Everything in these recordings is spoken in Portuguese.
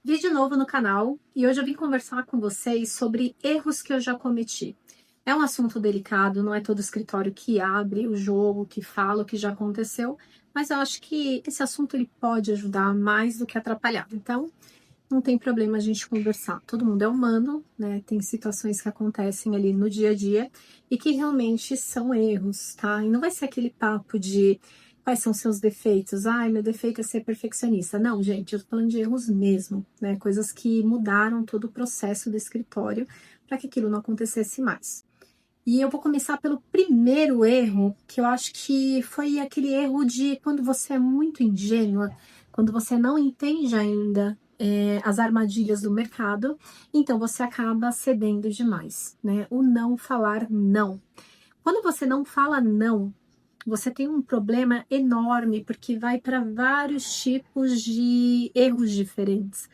Vídeo novo no canal e hoje eu vim conversar com vocês sobre erros que eu já cometi. É um assunto delicado, não é todo escritório que abre o jogo, que fala o que já aconteceu, mas eu acho que esse assunto ele pode ajudar mais do que atrapalhar. Então, não tem problema a gente conversar. Todo mundo é humano, né? Tem situações que acontecem ali no dia a dia e que realmente são erros, tá? E não vai ser aquele papo de quais são seus defeitos. Ai, meu defeito é ser perfeccionista. Não, gente, eu tô falando de erros mesmo, né? Coisas que mudaram todo o processo do escritório para que aquilo não acontecesse mais. E eu vou começar pelo primeiro erro, que eu acho que foi aquele erro de quando você é muito ingênua, quando você não entende ainda as armadilhas do mercado, então você acaba cedendo demais, né? O não falar não. Quando você não fala não, você tem um problema enorme, porque vai para vários tipos de erros diferentes.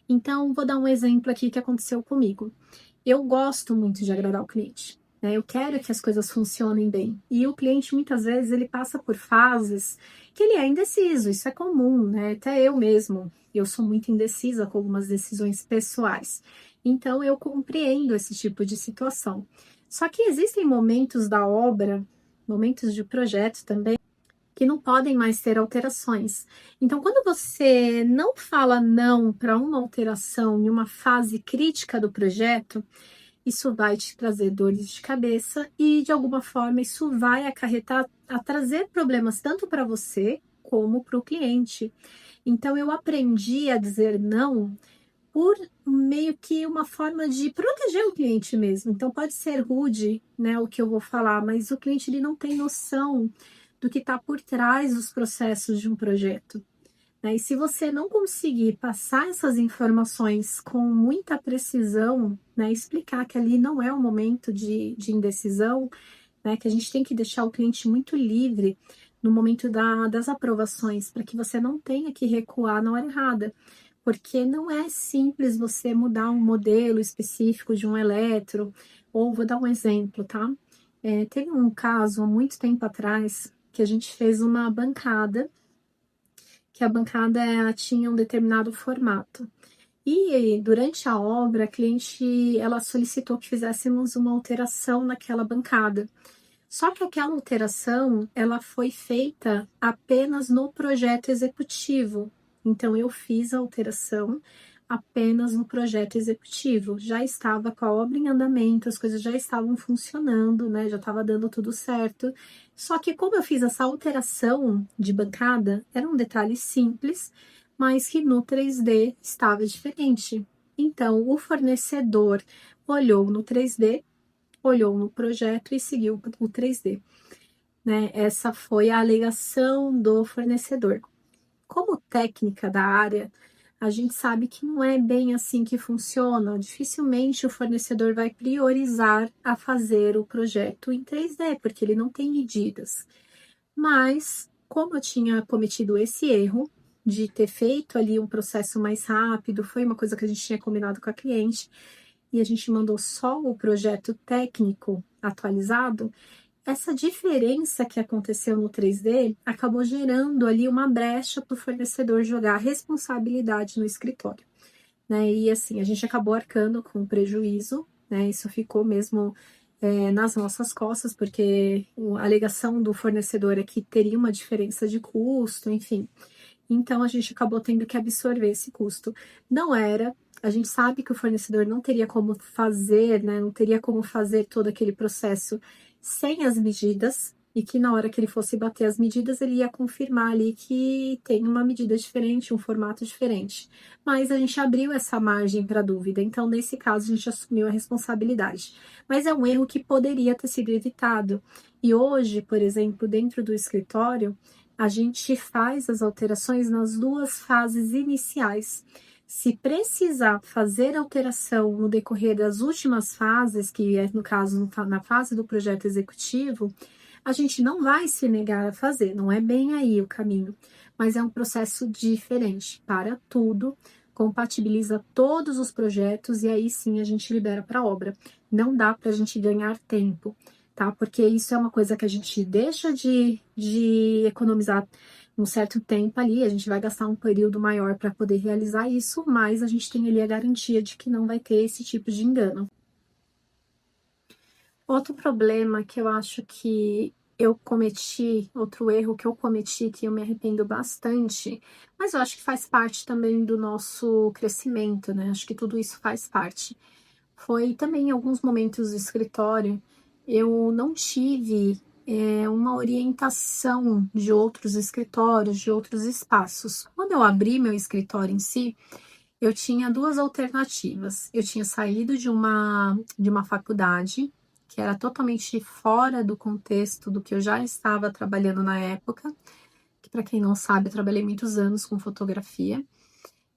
Então, vou dar um exemplo aqui que aconteceu comigo. Eu gosto muito de agradar o cliente, né? Eu quero que as coisas funcionem bem. E o cliente, muitas vezes, ele passa por fases que ele é indeciso. Isso é comum, né? Até eu mesmo. Eu sou muito indecisa com algumas decisões pessoais. Então, eu compreendo esse tipo de situação. Só que existem momentos da obra, momentos de projeto também, que não podem mais ter alterações. Então, quando você não fala não para uma alteração em uma fase crítica do projeto, isso vai te trazer dores de cabeça e, de alguma forma, isso vai acarretar a trazer problemas tanto para você como para o cliente. Então, eu aprendi a dizer não por meio que uma forma de proteger o cliente mesmo. Então, pode ser rude, né, o que eu vou falar, mas o cliente ele não tem noção do que está por trás dos processos de um projeto, né? E se você não conseguir passar essas informações com muita precisão, né, explicar que ali não é um momento de indecisão, né, que a gente tem que deixar o cliente muito livre no momento das aprovações, para que você não tenha que recuar na hora errada. Porque não é simples você mudar um modelo específico de um eletro, ou vou dar um exemplo, tá? Teve um caso há muito tempo atrás que a gente fez uma bancada, que a bancada tinha um determinado formato. E durante a obra, a cliente ela solicitou que fizéssemos uma alteração naquela bancada. Só que aquela alteração ela foi feita apenas no projeto executivo. Então eu fiz a alteração apenas no projeto executivo. Já estava com a obra em andamento, as coisas já estavam funcionando, né? Já estava dando tudo certo. Só que como eu fiz essa alteração de bancada, era um detalhe simples, mas que no 3D estava diferente. Então o fornecedor olhou no 3D, olhou no projeto e seguiu o 3D, né? Essa foi a alegação do fornecedor. Como técnica da área, a gente sabe que não é bem assim que funciona. Dificilmente o fornecedor vai priorizar a fazer o projeto em 3D, porque ele não tem medidas. Mas, como eu tinha cometido esse erro de ter feito ali um processo mais rápido, foi uma coisa que a gente tinha combinado com a cliente, e a gente mandou só o projeto técnico atualizado, essa diferença que aconteceu no 3D acabou gerando ali uma brecha para o fornecedor jogar a responsabilidade no escritório, né? E assim, a gente acabou arcando com prejuízo, né? Isso ficou mesmo nas nossas costas, porque a alegação do fornecedor é que teria uma diferença de custo, enfim. Então a gente acabou tendo que absorver esse custo. Não era, a gente sabe que o fornecedor não teria como fazer, né? Não teria como fazer todo aquele processo sem as medidas, e que na hora que ele fosse bater as medidas, ele ia confirmar ali que tem uma medida diferente, um formato diferente. Mas a gente abriu essa margem para dúvida, então nesse caso a gente assumiu a responsabilidade. Mas é um erro que poderia ter sido evitado. E hoje, por exemplo, dentro do escritório, a gente faz as alterações nas duas fases iniciais. Se precisar fazer alteração no decorrer das últimas fases, que é no caso na fase do projeto executivo, a gente não vai se negar a fazer, não é bem aí o caminho, mas é um processo diferente. Para tudo, compatibiliza todos os projetos e aí sim a gente libera para a obra. Não dá para a gente ganhar tempo, tá? Porque isso é uma coisa que a gente deixa de economizar um certo tempo ali, a gente vai gastar um período maior para poder realizar isso, mas a gente tem ali a garantia de que não vai ter esse tipo de engano. Outro problema que eu acho que eu cometi, outro erro que eu cometi, que eu me arrependo bastante, mas eu acho que faz parte também do nosso crescimento, né? Acho que tudo isso faz parte. Foi também em alguns momentos do escritório, eu não tive uma orientação de outros escritórios, de outros espaços. Quando eu abri meu escritório em si, eu tinha duas alternativas. Eu tinha saído de uma faculdade, que era totalmente fora do contexto do que eu já estava trabalhando na época, que para quem não sabe, eu trabalhei muitos anos com fotografia.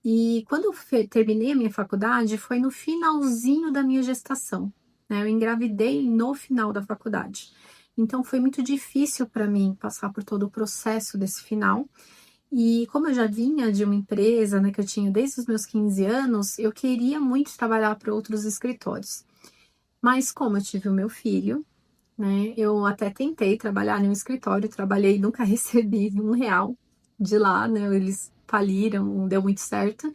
E quando eu terminei a minha faculdade, foi no finalzinho da minha gestação, né? Eu engravidei no final da faculdade. Então foi muito difícil para mim passar por todo o processo desse final. E como eu já vinha de uma empresa, né, que eu tinha desde os meus 15 anos, eu queria muito trabalhar para outros escritórios. Mas como eu tive o meu filho, né, eu até tentei trabalhar em um escritório, trabalhei, nunca recebi R$ 1 de lá, né, eles faliram, não deu muito certo.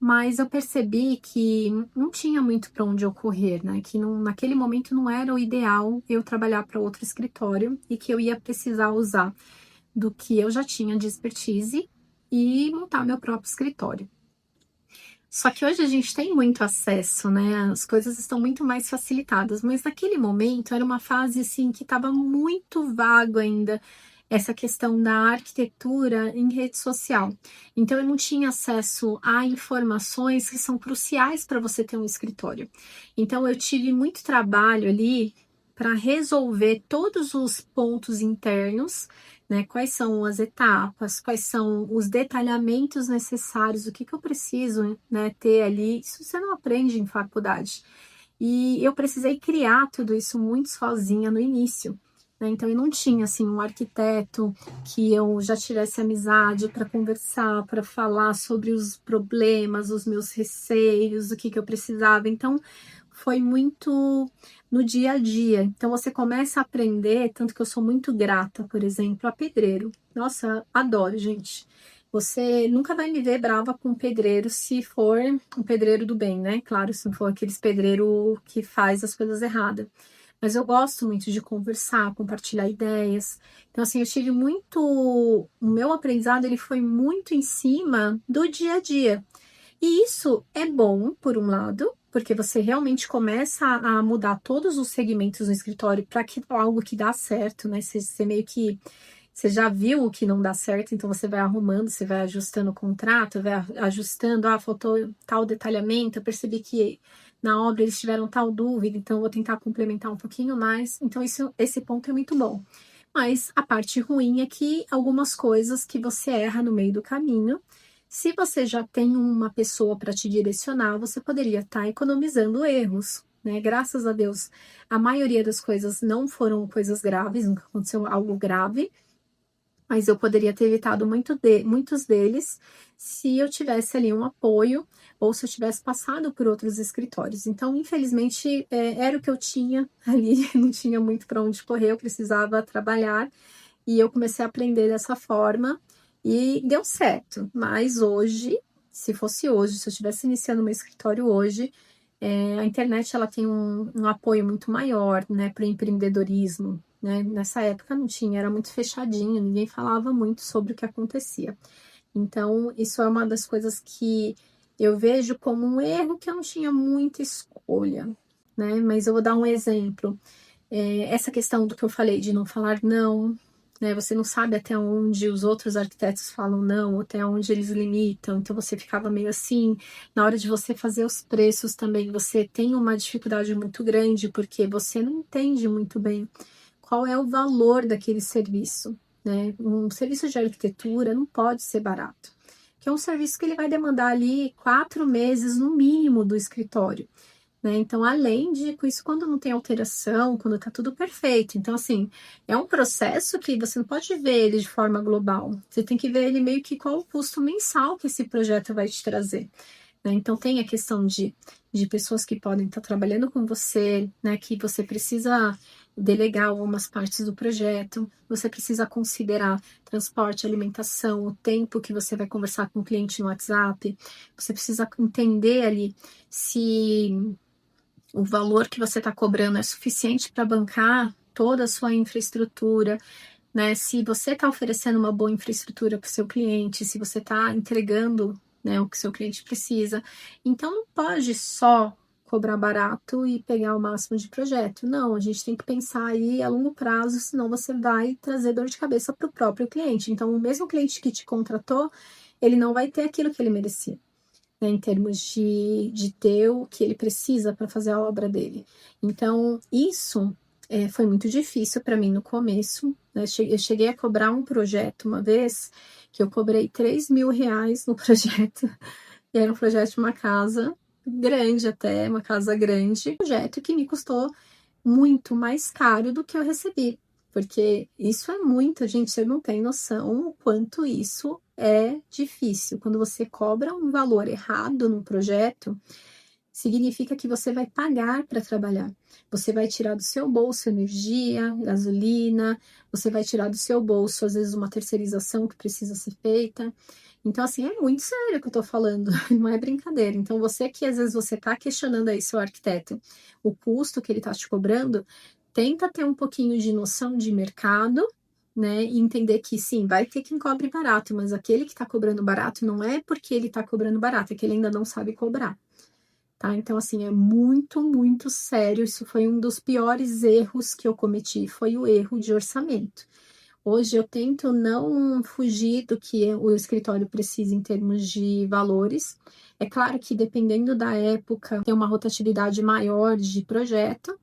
Mas eu percebi que não tinha muito para onde eu correr, né? Que não, naquele momento não era o ideal eu trabalhar para outro escritório e que eu ia precisar usar do que eu já tinha de expertise e montar meu próprio escritório. Só que hoje a gente tem muito acesso, né? As coisas estão muito mais facilitadas, mas naquele momento era uma fase assim que estava muito vago ainda essa questão da arquitetura em rede social. Então eu não tinha acesso a informações que são cruciais para você ter um escritório. Então eu tive muito trabalho ali para resolver todos os pontos internos, né? Quais são as etapas, quais são os detalhamentos necessários, o que que eu preciso, né, ter ali. Isso você não aprende em faculdade. E eu precisei criar tudo isso muito sozinha no início, né? Então eu não tinha assim um arquiteto que eu já tivesse amizade para conversar, para falar sobre os problemas, os meus receios, o que que eu precisava. Então foi muito no dia a dia. Então você começa a aprender, tanto que eu sou muito grata, por exemplo, a pedreiro. Nossa, adoro, gente. Você nunca vai me ver brava com um pedreiro se for um pedreiro do bem, né? Claro, se não for aqueles pedreiro que faz as coisas erradas. Mas eu gosto muito de conversar, compartilhar ideias. Então, assim, eu tive muito. O meu aprendizado ele foi muito em cima do dia a dia. E isso é bom, por um lado, porque você realmente começa a mudar todos os segmentos no escritório para que algo que dá certo, né? Você meio que você já viu o que não dá certo, então você vai arrumando, você vai ajustando o contrato, vai ajustando, faltou tal detalhamento, eu percebi que na obra eles tiveram tal dúvida, então eu vou tentar complementar um pouquinho mais. Então, esse ponto é muito bom. Mas a parte ruim é que algumas coisas que você erra no meio do caminho, se você já tem uma pessoa para te direcionar, você poderia estar economizando erros, né? Graças a Deus, a maioria das coisas não foram coisas graves, nunca aconteceu algo grave, mas eu poderia ter evitado muitos deles se eu tivesse ali um apoio ou se eu tivesse passado por outros escritórios. Então, infelizmente, era o que eu tinha ali, não tinha muito para onde correr, eu precisava trabalhar e eu comecei a aprender dessa forma e deu certo. Mas hoje, se fosse hoje, se eu estivesse iniciando meu escritório hoje, a internet ela tem um apoio muito maior, né, para o empreendedorismo, né? Nessa época não tinha, era muito fechadinho, ninguém falava muito sobre o que acontecia. Então, isso é uma das coisas que eu vejo como um erro que eu não tinha muita escolha, né? Mas eu vou dar um exemplo. Essa questão do que eu falei de não falar não, né? Você não sabe até onde os outros arquitetos falam não, até onde eles limitam, então você ficava meio assim. Na hora de você fazer os preços também, você tem uma dificuldade muito grande, porque você não entende muito bem qual é o valor daquele serviço, né? Um serviço de arquitetura não pode ser barato, que é um serviço que ele vai demandar ali 4 meses no mínimo do escritório, né? Então, além de com isso, quando não tem alteração, quando tá tudo perfeito. Então, assim, é um processo que você não pode ver ele de forma global. Você tem que ver ele meio que qual o custo mensal que esse projeto vai te trazer, né? Então, tem a questão de pessoas que podem estar trabalhando com você, né? Que você precisa delegar algumas partes do projeto, você precisa considerar transporte, alimentação, o tempo que você vai conversar com o cliente no WhatsApp, você precisa entender ali se o valor que você está cobrando é suficiente para bancar toda a sua infraestrutura, né? Se você está oferecendo uma boa infraestrutura para o seu cliente, se você está entregando, né, o que o seu cliente precisa. Então, não pode só cobrar barato e pegar o máximo de projeto. Não, a gente tem que pensar aí a longo prazo, senão você vai trazer dor de cabeça para o próprio cliente. Então, o mesmo cliente que te contratou, ele não vai ter aquilo que ele merecia, né, em termos de ter o que ele precisa para fazer a obra dele. Então, isso foi muito difícil para mim no começo, né? Eu cheguei a cobrar um projeto uma vez, que eu cobrei R$ 3.000 no projeto, e era um projeto de uma casa grande até, uma casa grande, projeto que me custou muito mais caro do que eu recebi. Porque isso é muito, gente, você não tem noção o quanto isso é difícil. Quando você cobra um valor errado no projeto, significa que você vai pagar para trabalhar. Você vai tirar do seu bolso energia, gasolina, você vai tirar do seu bolso, às vezes, uma terceirização que precisa ser feita. Então, assim, é muito sério o que eu tô falando, não é brincadeira. Então, você que às vezes você tá questionando aí seu arquiteto, o custo que ele tá te cobrando, tenta ter um pouquinho de noção de mercado, né? E entender que sim, vai ter quem cobre barato, mas aquele que tá cobrando barato não é porque ele tá cobrando barato, é que ele ainda não sabe cobrar. Tá? Então, assim, é muito, muito sério. Isso foi um dos piores erros que eu cometi, foi o erro de orçamento. Hoje eu tento não fugir do que o escritório precisa em termos de valores. É claro que dependendo da época, tem uma rotatividade maior de projeto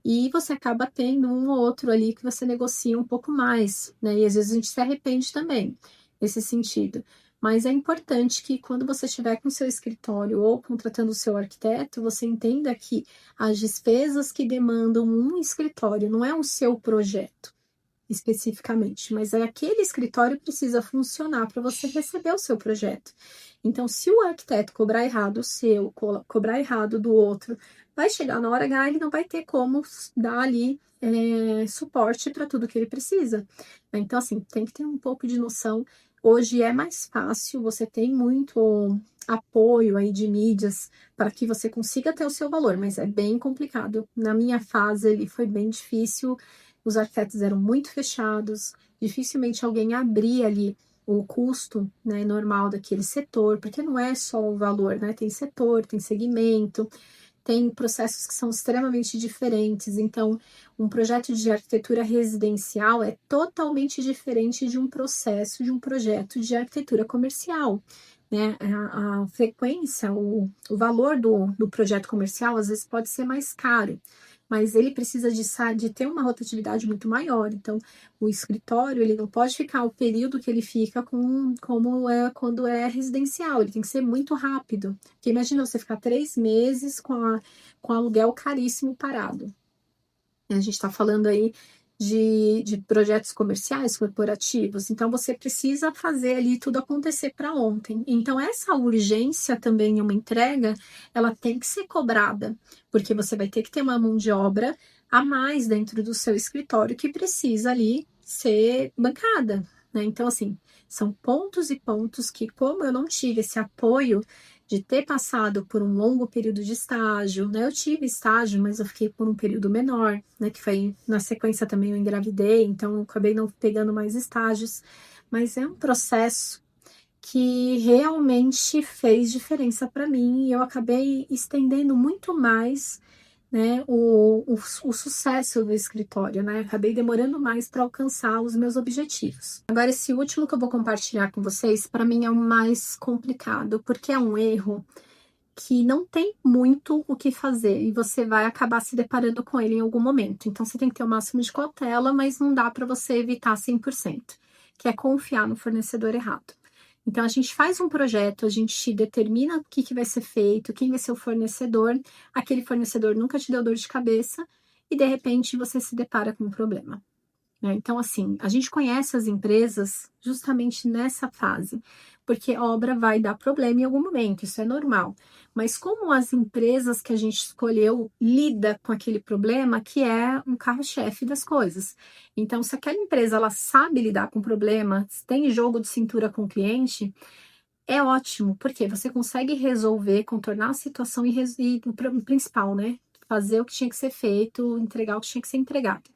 e você acaba tendo um ou outro ali que você negocia um pouco mais, né? E às vezes a gente se arrepende também nesse sentido. Mas é importante que quando você estiver com seu escritório ou contratando o seu arquiteto, você entenda que as despesas que demandam um escritório não é o seu projeto especificamente, mas é aquele escritório precisa funcionar para você receber o seu projeto. Então, se o arquiteto cobrar errado o seu, cobrar errado do outro, vai chegar na hora H, ele não vai ter como dar ali suporte para tudo que ele precisa. Então, assim, tem que ter um pouco de noção. Hoje é mais fácil, você tem muito apoio aí de mídias para que você consiga ter o seu valor, mas é bem complicado. Na minha fase, ele foi bem difícil. Os arquitetos eram muito fechados, dificilmente alguém abria ali o custo, né, normal daquele setor, porque não é só o valor, né? Tem setor, tem segmento, tem processos que são extremamente diferentes. Então, um projeto de arquitetura residencial é totalmente diferente de um processo de um projeto de arquitetura comercial. Né? A frequência, o valor do projeto comercial às vezes pode ser mais caro, mas ele precisa de ter uma rotatividade muito maior. Então, o escritório ele não pode ficar o período que ele fica como é quando é residencial, ele tem que ser muito rápido. Porque imagina você ficar 3 meses com aluguel caríssimo parado. A gente está falando aí de projetos comerciais, corporativos, então você precisa fazer ali tudo acontecer para ontem. Então, essa urgência também em uma entrega, ela tem que ser cobrada, porque você vai ter que ter uma mão de obra a mais dentro do seu escritório que precisa ali ser bancada, né? Então, assim, são pontos e pontos que, como eu não tive esse apoio de ter passado por um longo período de estágio, né? Eu tive estágio, mas eu fiquei por um período menor, né? Que foi na sequência também eu engravidei, então eu acabei não pegando mais estágios. Mas é um processo que realmente fez diferença para mim e eu acabei estendendo muito mais, né, o sucesso do escritório, né? Acabei demorando mais para alcançar os meus objetivos. Agora, esse último que eu vou compartilhar com vocês, para mim é o mais complicado, porque é um erro que não tem muito o que fazer e você vai acabar se deparando com ele em algum momento. Então, você tem que ter o máximo de cautela, mas não dá para você evitar 100%, que é confiar no fornecedor errado. Então, a gente faz um projeto, a gente determina o que vai ser feito, quem vai ser o fornecedor, aquele fornecedor nunca te deu dor de cabeça e, de repente, você se depara com um problema. né? Então, assim, a gente conhece as empresas justamente nessa fase, porque obra vai dar problema em algum momento, isso é normal. Mas como as empresas que a gente escolheu lida com aquele problema, que é um carro-chefe das coisas. Então, se aquela empresa ela sabe lidar com o problema, tem jogo de cintura com o cliente, é ótimo, porque você consegue resolver, contornar a situação e o principal, né? Fazer o que tinha que ser feito, entregar o que tinha que ser entregado.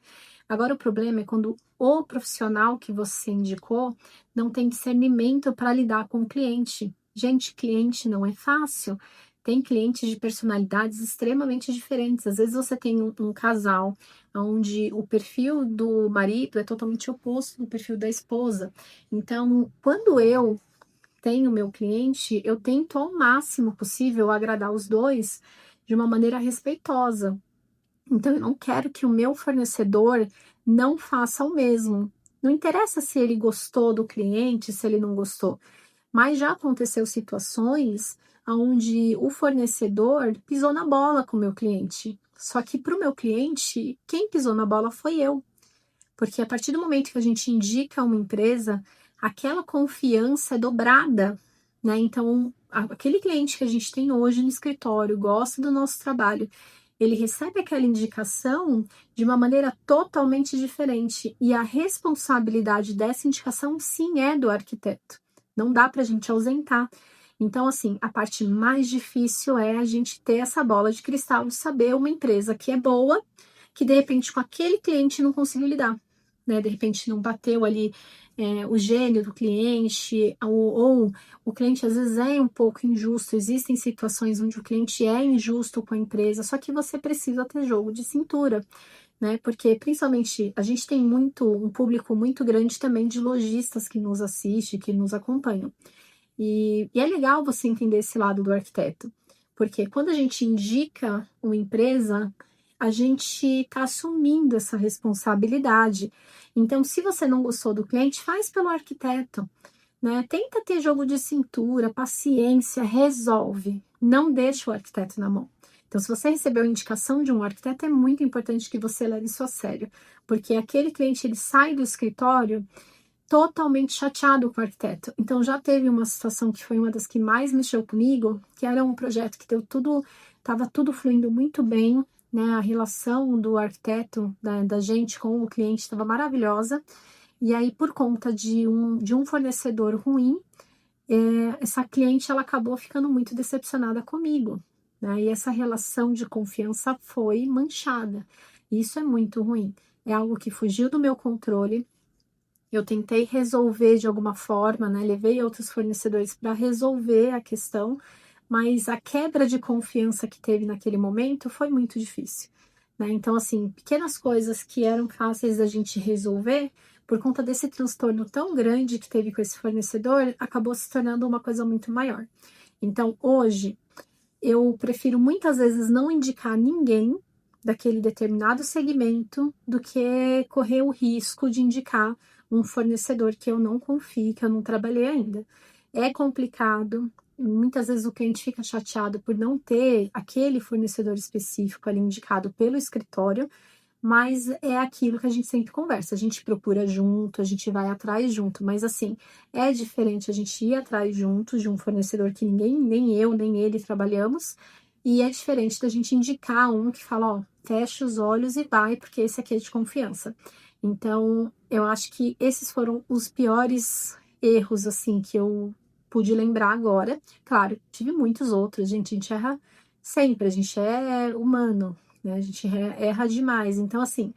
Agora, o problema é quando o profissional que você indicou não tem discernimento para lidar com o cliente. Gente, cliente não é fácil. Tem clientes de personalidades extremamente diferentes. Às vezes você tem um casal onde o perfil do marido é totalmente oposto do perfil da esposa. Então, quando eu tenho meu cliente, eu tento ao máximo possível agradar os dois de uma maneira respeitosa. Então, eu não quero que o meu fornecedor não faça o mesmo. Não interessa se ele gostou do cliente, se ele não gostou, mas já aconteceu situações onde o fornecedor pisou na bola com o meu cliente. Só que para o meu cliente, quem pisou na bola foi eu. Porque a partir do momento que a gente indica uma empresa, aquela confiança é dobrada, né? Então, aquele cliente que a gente tem hoje no escritório, gosta do nosso trabalho, ele recebe aquela indicação de uma maneira totalmente diferente. E a responsabilidade dessa indicação, sim, é do arquiteto. Não dá para a gente ausentar. Então, assim, a parte mais difícil é a gente ter essa bola de cristal de saber uma empresa que é boa, que de repente com aquele cliente não conseguiu lidar, né? De repente não bateu ali o gênio do cliente, ou o cliente às vezes é um pouco injusto. Existem situações onde o cliente é injusto com a empresa, só que você precisa ter jogo de cintura, né? Porque principalmente a gente tem um público muito grande também de lojistas que nos assiste, que nos acompanham. E é legal você entender esse lado do arquiteto, porque quando a gente indica uma empresa, a gente está assumindo essa responsabilidade. Então, se você não gostou do cliente, faz pelo arquiteto, né? Tenta ter jogo de cintura, paciência, resolve. Não deixa o arquiteto na mão. Então, se você recebeu a indicação de um arquiteto, é muito importante que você leve isso a sério, porque aquele cliente ele sai do escritório totalmente chateado com o arquiteto. Então já teve uma situação que foi uma das que mais mexeu comigo, que era um projeto que deu tudo, estava tudo fluindo muito bem, né? A relação do arquiteto, da gente com o cliente estava maravilhosa. E aí, por conta de um fornecedor ruim, essa cliente ela acabou ficando muito decepcionada comigo, né? E essa relação de confiança foi manchada. Isso é muito ruim. É algo que fugiu do meu controle. Eu tentei resolver de alguma forma, né? Levei outros fornecedores para resolver a questão, mas a quebra de confiança que teve naquele momento foi muito difícil, né? Então, assim, pequenas coisas que eram fáceis da gente resolver, por conta desse transtorno tão grande que teve com esse fornecedor, acabou se tornando uma coisa muito maior. Então, hoje, eu prefiro muitas vezes não indicar ninguém daquele determinado segmento do que correr o risco de indicar um fornecedor que eu não confio, que eu não trabalhei ainda. É complicado, muitas vezes o cliente fica chateado por não ter aquele fornecedor específico ali indicado pelo escritório, mas é aquilo que a gente sempre conversa, a gente procura junto, a gente vai atrás junto, mas assim, é diferente a gente ir atrás junto de um fornecedor que ninguém, nem eu, nem ele trabalhamos, e é diferente da gente indicar um que fala, ó, fecha os olhos e vai, porque esse aqui é de confiança. Então, eu acho que esses foram os piores erros, assim, que eu pude lembrar agora. Claro, tive muitos outros, gente, a gente erra sempre, a gente é humano, né? A gente erra demais. Então, assim,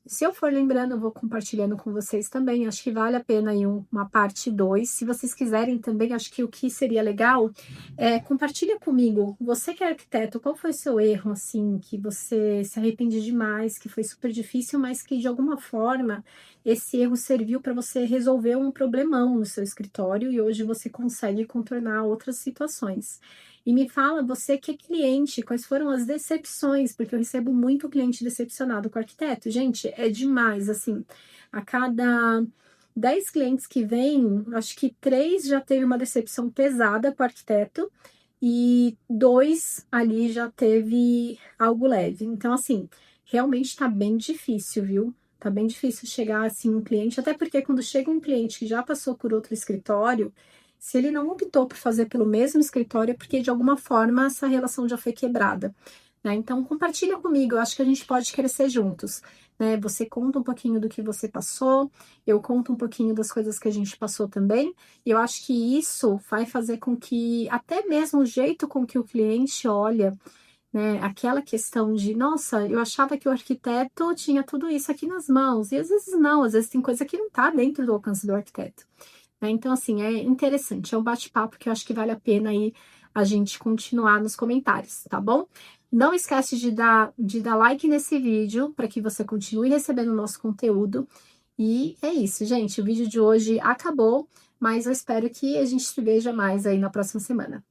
se eu for lembrando, eu vou compartilhando com vocês também. Acho que vale a pena aí uma parte 2. Se vocês quiserem também, acho que o que seria legal é compartilha comigo. Você que é arquiteto, qual foi o seu erro, assim, que você se arrepende demais, que foi super difícil, mas que de alguma forma esse erro serviu para você resolver um problemão no seu escritório e hoje você consegue contornar outras situações. E me fala, você que é cliente, quais foram as decepções? Porque eu recebo muito cliente decepcionado com o arquiteto. Gente, é demais, assim. A cada 10 clientes que vêm, acho que 3 já teve uma decepção pesada com o arquiteto e 2 ali já teve algo leve. Então, assim, realmente tá bem difícil, viu? Tá bem difícil chegar assim um cliente, até porque quando chega um cliente que já passou por outro escritório, se ele não optou por fazer pelo mesmo escritório, é porque de alguma forma essa relação já foi quebrada, né? Então compartilha comigo, eu acho que a gente pode crescer juntos, né? Você conta um pouquinho do que você passou, eu conto um pouquinho das coisas que a gente passou também, e eu acho que isso vai fazer com que até mesmo o jeito com que o cliente olha, né, aquela questão de, nossa, eu achava que o arquiteto tinha tudo isso aqui nas mãos, e às vezes não, às vezes tem coisa que não está dentro do alcance do arquiteto, né? Então, assim, é interessante, é um bate-papo que eu acho que vale a pena aí a gente continuar nos comentários, tá bom? Não esquece de dar like nesse vídeo para que você continue recebendo o nosso conteúdo. E é isso, gente. O vídeo de hoje acabou, mas eu espero que a gente se veja mais aí na próxima semana.